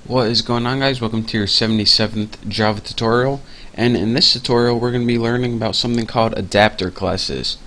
What is going on, guys? Welcome to your 77th Java tutorial, and in this tutorial we're going to be learning about something called adapter classes.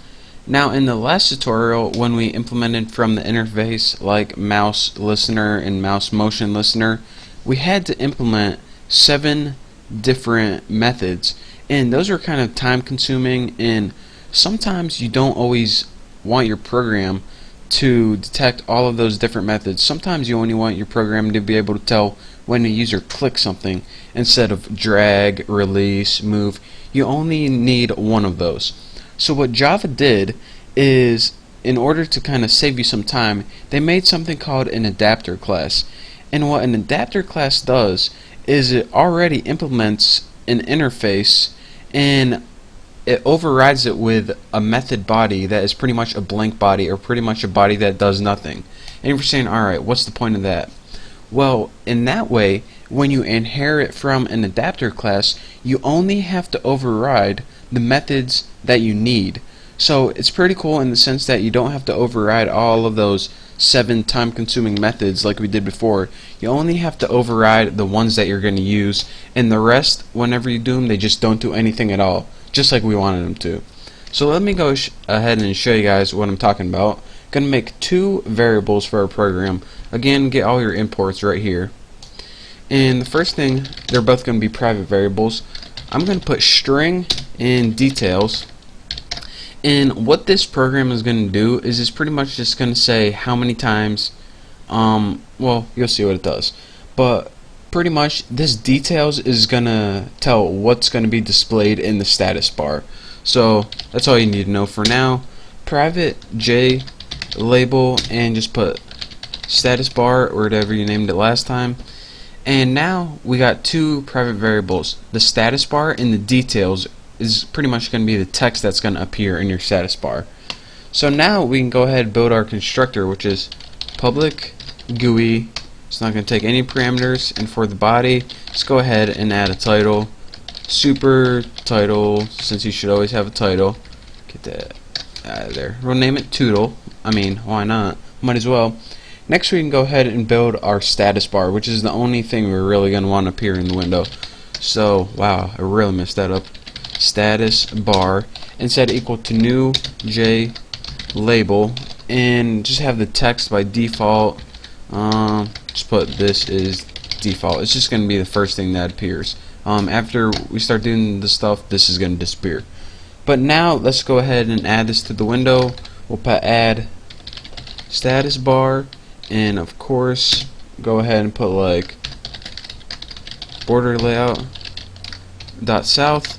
Now, in the last tutorial, when we implemented from the interface like mouse listener and mouse motion listener, we had to implement 7 different methods, and those are kind of time consuming, and sometimes you don't always want your program to detect all of those different methods. Sometimes you only want your program to be able to tell when a user clicks something instead of drag, release, move. You only need one of those. So what Java did is, in order to kind of save you some time, they made something called an adapter class. And what an adapter class does is it already implements an interface, and it overrides it with a method body that is pretty much a blank body, or pretty much a body that does nothing. And you're saying, alright, what's the point of that? Well, in that way, when you inherit from an adapter class, you only have to override the methods that you need. So it's pretty cool in the sense that you don't have to override all of those 7 time-consuming methods like we did before. You only have to override the ones that you're going to use, and the rest, whenever you do them, they just don't do anything at all, just like we wanted them to. So let me go ahead and show you guys what I'm talking about. I'm going to make 2 variables for our program. Again, get all your imports right here. And the first thing, they're both going to be private variables. I'm going to put string in details. And what this program is going to do is it's pretty much just going to say how many times, well, you'll see what it does. But pretty much this details is going to tell what's going to be displayed in the status bar. So that's all you need to know for now. Private J label, and just put status bar or whatever you named it last time. And now we got 2 private variables. The status bar and the details is pretty much going to be the text that's going to appear in your status bar. So now we can go ahead and build our constructor, which is public GUI. It's not going to take any parameters, and for the body, let's go ahead and add a title, super title, since you should always have a title. Get that out of there. We'll name it Toodle. I mean, why not? Might as well. Next, we can go ahead and build our status bar, which is the only thing we're really going to want to appear in the window. So, wow, I really messed that up. Status bar, and set equal to new J label, and just have the text by default. Just put this is default. It's just going to be the first thing that appears. After we start doing the stuff, this is going to disappear. But now let's go ahead and add this to the window. We'll put add status bar, and of course go ahead and put like border layout dot south,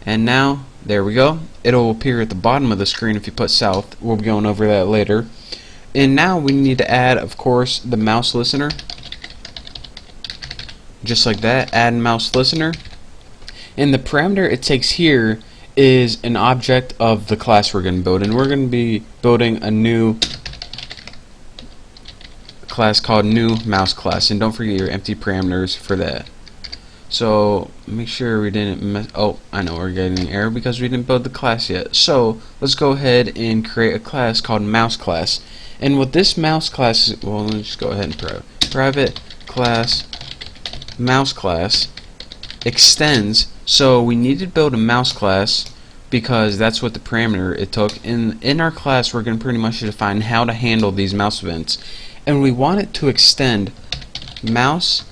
and now there we go. It'll appear at the bottom of the screen if you put south. We'll be going over that later. And now we need to add, of course, the mouse listener, just like that. Add mouse listener, and the parameter it takes here is an object of the class we're going to build, and we're going to be building a new class called new mouse class, and don't forget your empty parameters for that. So make sure we didn't mess. Oh, I know we're getting an error because we didn't build the class yet. So let's go ahead and create a class called mouse class. And what this mouse class is, well, let's just go ahead and private class mouse class extends. So we need to build a mouse class because that's what the parameter it took. In our class, we're going to pretty much define how to handle these mouse events, and we want it to extend mouse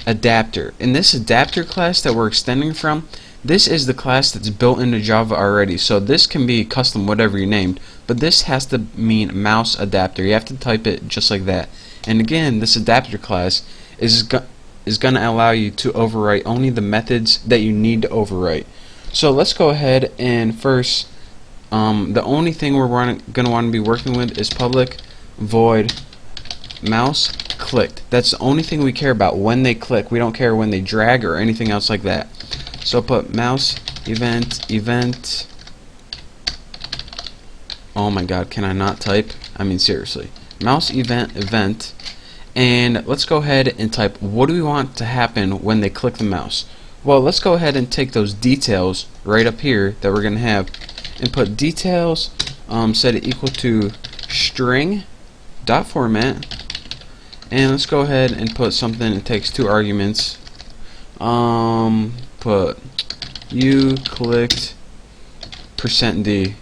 adapter. In this adapter class that we're extending from, this is the class that's built into Java already, so this can be custom whatever you named, but this has to mean mouse adapter. You have to type it just like that. And again, this adapter class is going to allow you to overwrite only the methods that you need to overwrite. So let's go ahead and first, the only thing we're going to want to be working with is public void mouse clicked. That's the only thing we care about when they click. We don't care when they drag or anything else like that. So put mouse event. Oh my god, can I not type? I mean, seriously. Mouse event, and let's go ahead and type what do we want to happen when they click the mouse. Well, let's go ahead and take those details right up here that we're going to have and put details, set it equal to string dot format, And let's go ahead and put something that takes 2 arguments. Put you clicked %d.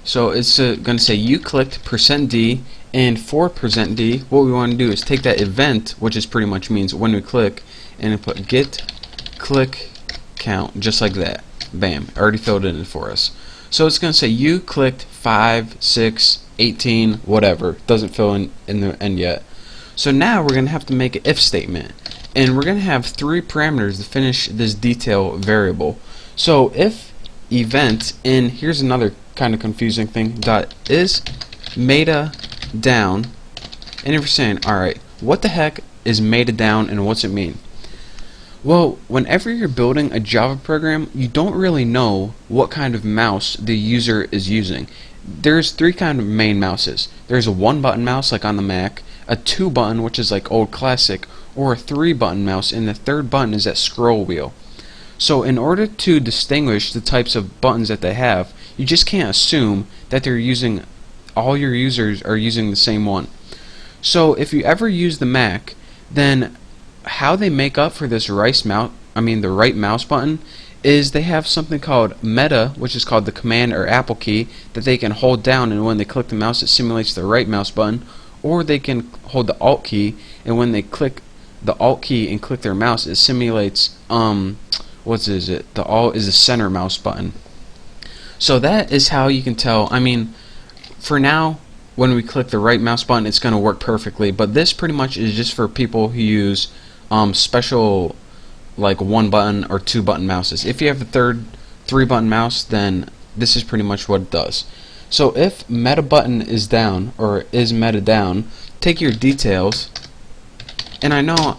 So it's going to say you clicked %d, and for %d, what we want to do is take that event, which is pretty much means when we click, and put get click count, just like that. Bam, already filled it in for us. So it's going to say you clicked 5, 6, 18, whatever. Doesn't fill in the end yet. So now we're going to have to make an if statement, and we're going to have 3 parameters to finish this detail variable. So if event, and here's another kind of confusing thing, dot is meta down, and if you're saying, alright, what the heck is meta down and what's it mean? Well, whenever you're building a Java program, you don't really know what kind of mouse the user is using. There's 3 kind of main mouses. There's a 1-button mouse like on the Mac, a 2-button, which is like old classic, or a 3-button mouse, and the 3rd button is that scroll wheel. So in order to distinguish the types of buttons that they have, you just can't assume that all your users are using the same one. So if you ever use the Mac, then how they make up for this the right mouse button is they have something called meta, which is called the command or Apple key, that they can hold down, and when they click the mouse it simulates the right mouse button, or they can hold the Alt key, and when they click the Alt key and click their mouse it simulates the Alt is the center mouse button. So that is how you can tell. For now, when we click the right mouse button it's going to work perfectly, but this pretty much is just for people who use special like 1-button or 2-button mouses. If you have a 3-button mouse, then this is pretty much what it does. So if meta button is down, or is meta down, take your details, and I know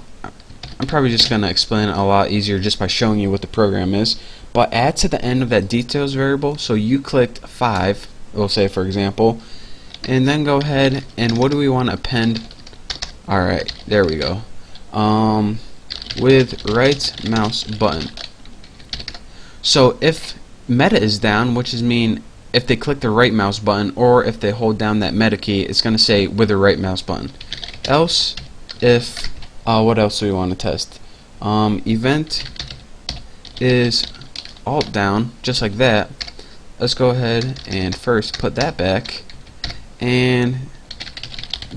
I'm probably just going to explain it a lot easier just by showing you what the program is, but add to the end of that details variable, so you clicked 5, we'll say for example, and then go ahead and what do we want to append? Alright, there we go. With right mouse button. So if meta is down, which is mean if they click the right mouse button or if they hold down that meta key, it's going to say with the right mouse button. Else if what else do we want to test? Event is alt down, just like that. Let's go ahead and first put that back, and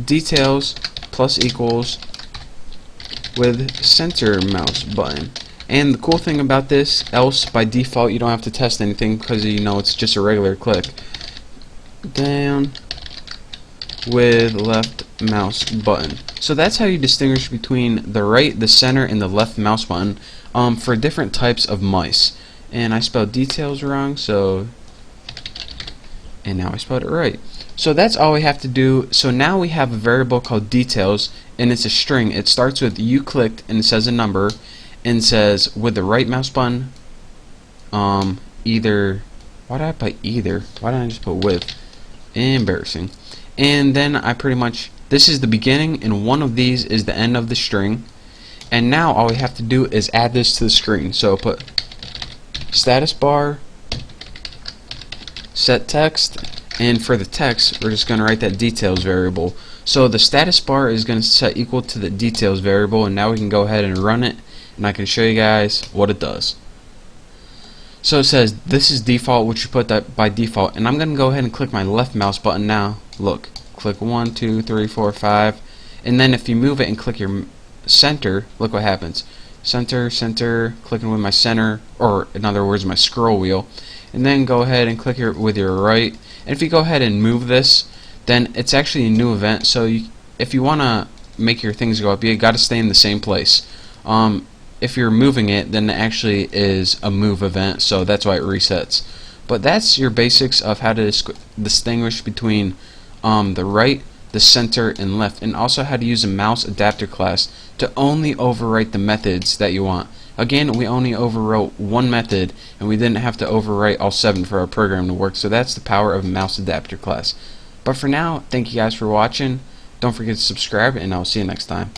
details plus equals with center mouse button. And the cool thing about this, else by default you don't have to test anything because you know it's just a regular click. Down with left mouse button. So that's how you distinguish between the right, the center, and the left mouse button for different types of mice. And I spelled details wrong, and now I spelled it right. So that's all we have to do. So now we have a variable called details, and it's a string. It starts with you clicked and it says a number and says with the right mouse button either, why did I put either? Why didn't I just put with? Embarrassing. And then I pretty much, this is the beginning and one of these is the end of the string, and now all we have to do is add this to the screen. So put status bar set text, and for the text we're just going to write that details variable. So the status bar is going to set equal to the details variable, and now we can go ahead and run it and I can show you guys what it does. So it says this is default, which you put that by default, and I'm going to go ahead and click my left mouse button now. Look, click 1, 2, 3, 4, 5, and then if you move it and click your center, look what happens. Center, center, clicking with my center, or in other words my scroll wheel, and then go ahead and click with your right. And if you go ahead and move this, then it's actually a new event. So if you want to make your things go up, you got to stay in the same place. If you're moving it, then it actually is a move event, so that's why it resets. But that's your basics of how to distinguish between the right, the center, and left, and also how to use a mouse adapter class to only overwrite the methods that you want. Again, we only overwrote one method, and we didn't have to overwrite all 7 for our program to work, so that's the power of a mouse adapter class. But for now, thank you guys for watching. Don't forget to subscribe, and I'll see you next time.